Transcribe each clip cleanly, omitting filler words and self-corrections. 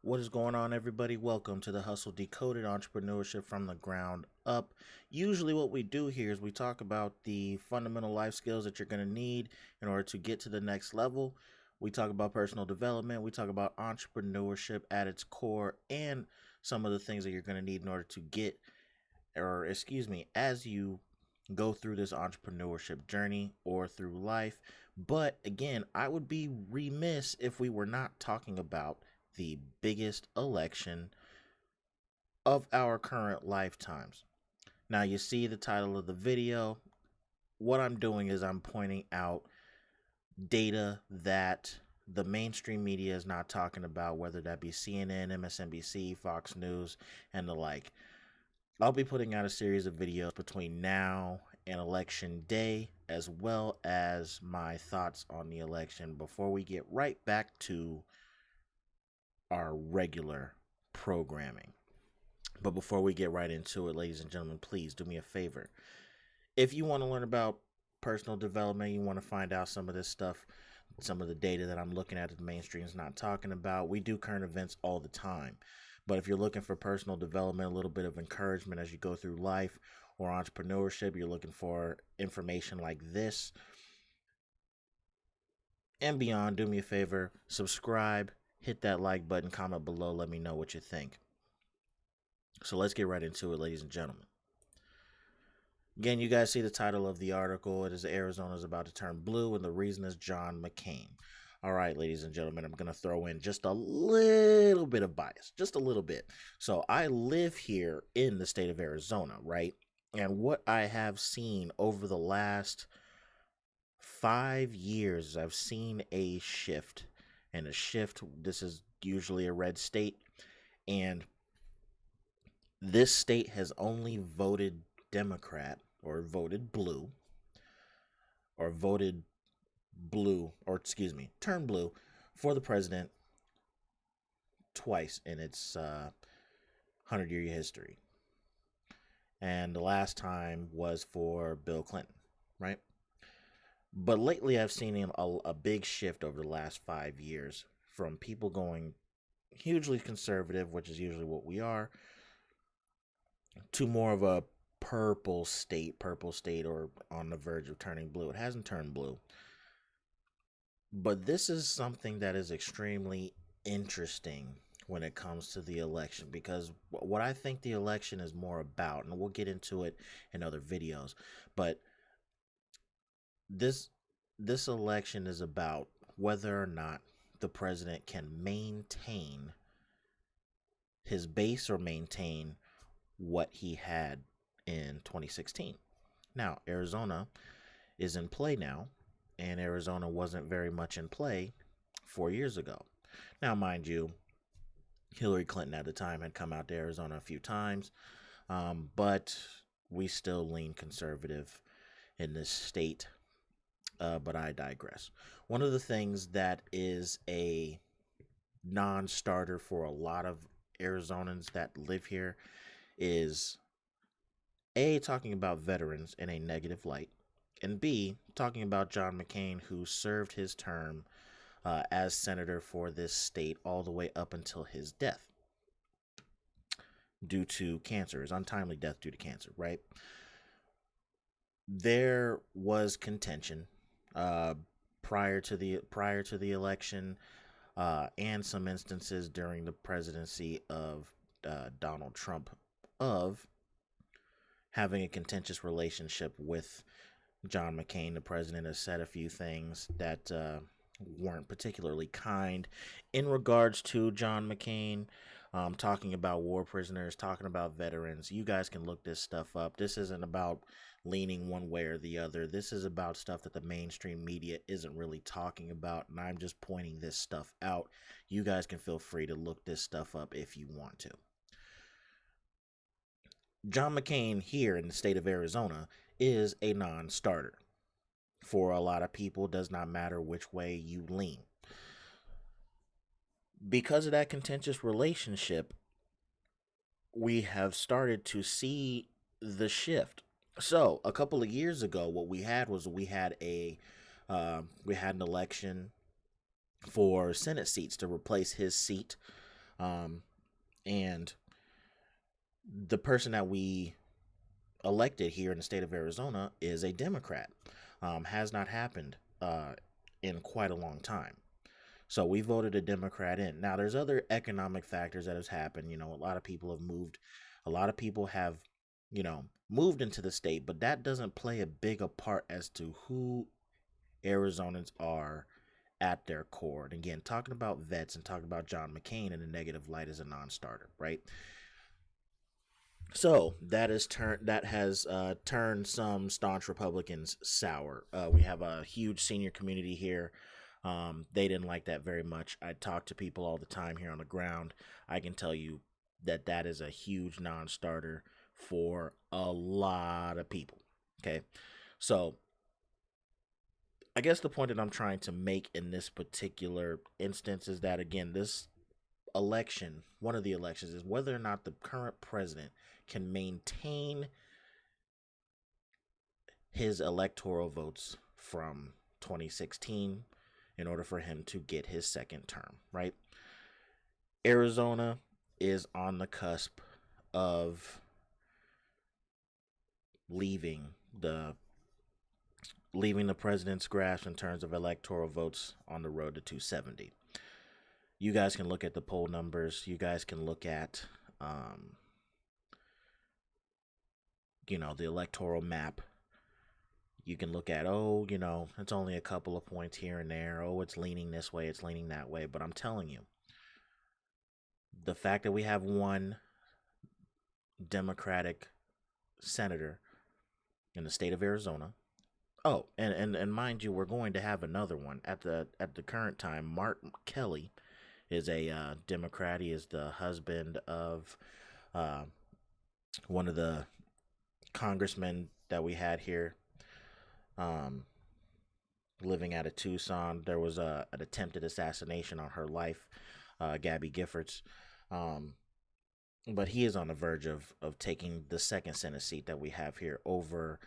What is going on, everybody? Welcome to the Hustle Decoded Entrepreneurship from the Ground Up. Usually, what we do here is we talk about the fundamental life skills that you're going to need in order to get to the next level. We talk about personal development, we talk about entrepreneurship at its core, and some of the things that you're going to need in order to get, as you go through this entrepreneurship journey or through life. But again, I would be remiss if we were not talking about the biggest election of our current lifetimes. Now, you see the title of the video. What I'm doing is I'm pointing out data that the mainstream media is not talking about, whether that be CNN, MSNBC, Fox News, and the like. I'll be putting out a series of videos between now and election day, as well as my thoughts on the election before we get right back to our regular programming. But before we get right into it, ladies and gentlemen, please do me a favor. If you want to learn about personal development, you want to find out some of this stuff, some of the data that I'm looking at that the mainstream is not talking about, we do current events all the time. But if you're looking for personal development, a little bit of encouragement as you go through life, or entrepreneurship, you're looking for information like this and beyond, do me a favor, subscribe, hit that like button, comment below, let me know what you think. So let's get right into it, ladies and gentlemen. Again, you guys see the title of the article. It is Arizona is about to turn blue, and the reason is John McCain. All right, ladies and gentlemen, I'm going to throw in just a little bit of bias, just a little bit. So I live here in the state of Arizona, right? And what I have seen over the last 5 years, I've seen a shift. And a shift, this is usually a red state, and this state has only voted Democrat or voted blue turned blue for the president twice in its 100-year history. And the last time was for Bill Clinton, right? But lately, I've seen a big shift over the last 5 years from people going hugely conservative, which is usually what we are, to more of a purple state, or on the verge of turning blue. It hasn't turned blue. But this is something that is extremely interesting when it comes to the election, because what I think the election is more about, and we'll get into it in other videos, but this election is about whether or not the president can maintain his base or maintain what he had in 2016. Now, Arizona is in play now, and Arizona wasn't very much in play 4 years ago. Now, mind you, Hillary Clinton at the time had come out to Arizona a few times, but we still lean conservative in this state. But I digress. One of the things that is a non-starter for a lot of Arizonans that live here is A, talking about veterans in a negative light, and B, talking about John McCain, who served his term as senator for this state all the way up until his death due to cancer, his untimely death due to cancer, right? There was contention prior to the election, and some instances during the presidency of Donald Trump of having a contentious relationship with John McCain. The president has said a few things that weren't particularly kind in regards to John McCain, talking about war prisoners, talking about veterans. You guys can look this stuff up. This isn't about leaning one way or the other. This is about stuff that the mainstream media isn't really talking about, and I'm just pointing this stuff out. You guys can feel free to look this stuff up if you want to. John McCain here in the state of Arizona is a non-starter. For a lot of people, it does not matter which way you lean. Because of that contentious relationship, we have started to see the shift. So a couple of years ago, what we had an election for Senate seats to replace his seat Um, and the person that we elected here in the state of Arizona is a Democrat. Has not happened in quite a long time. So we voted a Democrat in. Now there's other economic factors that has happened. A lot of people have moved. A lot of people have, moved into the state, but that doesn't play a big a part as to who Arizonans are at their core. And again, talking about vets and talking about John McCain in a negative light is a non-starter, right? So that has turned some staunch Republicans sour. We have a huge senior community here. They didn't like that very much. I talk to people all the time here on the ground. I can tell you that is a huge non-starter for a lot of people. Okay, so I guess the point that I'm trying to make in this particular instance is that, again, this election, one of the elections, is whether or not the current president can maintain his electoral votes from 2016 in order for him to get his second term, right? Arizona is on the cusp of leaving the president's grasp in terms of electoral votes on the road to 270. You guys can look at the poll numbers. You guys can look at, the electoral map. You can look at, it's only a couple of points here and there. Oh, it's leaning this way, it's leaning that way. But I'm telling you, the fact that we have one Democratic senator in the state of Arizona. Oh, and mind you, we're going to have another one at the current time. Mark Kelly is a Democrat. He is the husband of one of the congressmen that we had here, living out of Tucson. There was an attempted assassination on her life, Gabby Giffords. But he is on the verge of taking the second Senate seat that we have here over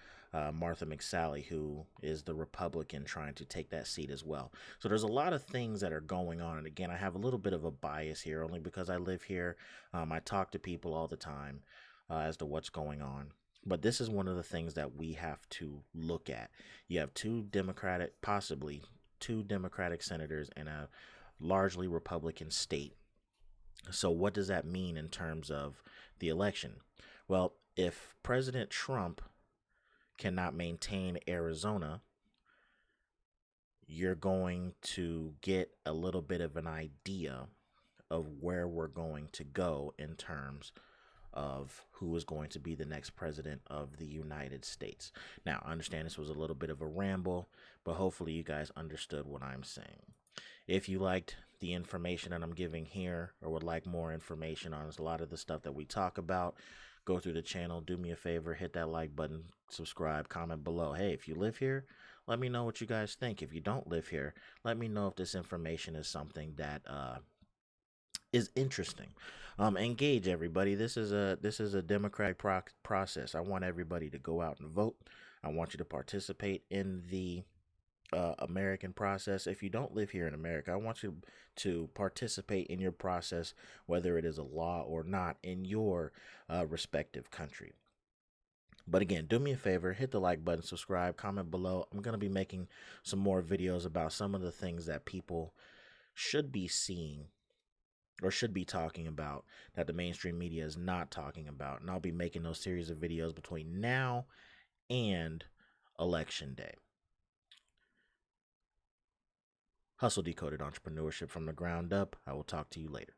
Martha McSally, who is the Republican trying to take that seat as well. So there's a lot of things that are going on. And again, I have a little bit of a bias here only because I live here. I talk to people all the time as to what's going on. But this is one of the things that we have to look at. You have possibly two Democratic senators in a largely Republican state. So what does that mean in terms of the election? Well, if President Trump cannot maintain Arizona, you're going to get a little bit of an idea of where we're going to go in terms of who is going to be the next president of the United States. Now, I understand this was a little bit of a ramble, but hopefully you guys understood what I'm saying. If you liked the information that I'm giving here or would like more information on a lot of the stuff that we talk about, go through the channel, do me a favor, hit that like button, subscribe, comment below. Hey, if you live here, let me know what you guys think. If you don't live here, let me know if this information is something that is interesting. Engage everybody. This is a democratic process. I want everybody to go out and vote. I want you to participate in the American process. If you don't live here in America, I want you to participate in your process, whether it is a law or not, in your respective country. But again, do me a favor, hit the like button, subscribe, comment below. I'm going to be making some more videos about some of the things that people should be seeing or should be talking about that the mainstream media is not talking about. And I'll be making those series of videos between now and Election Day. Hustle Decoded Entrepreneurship from the ground up. I will talk to you later.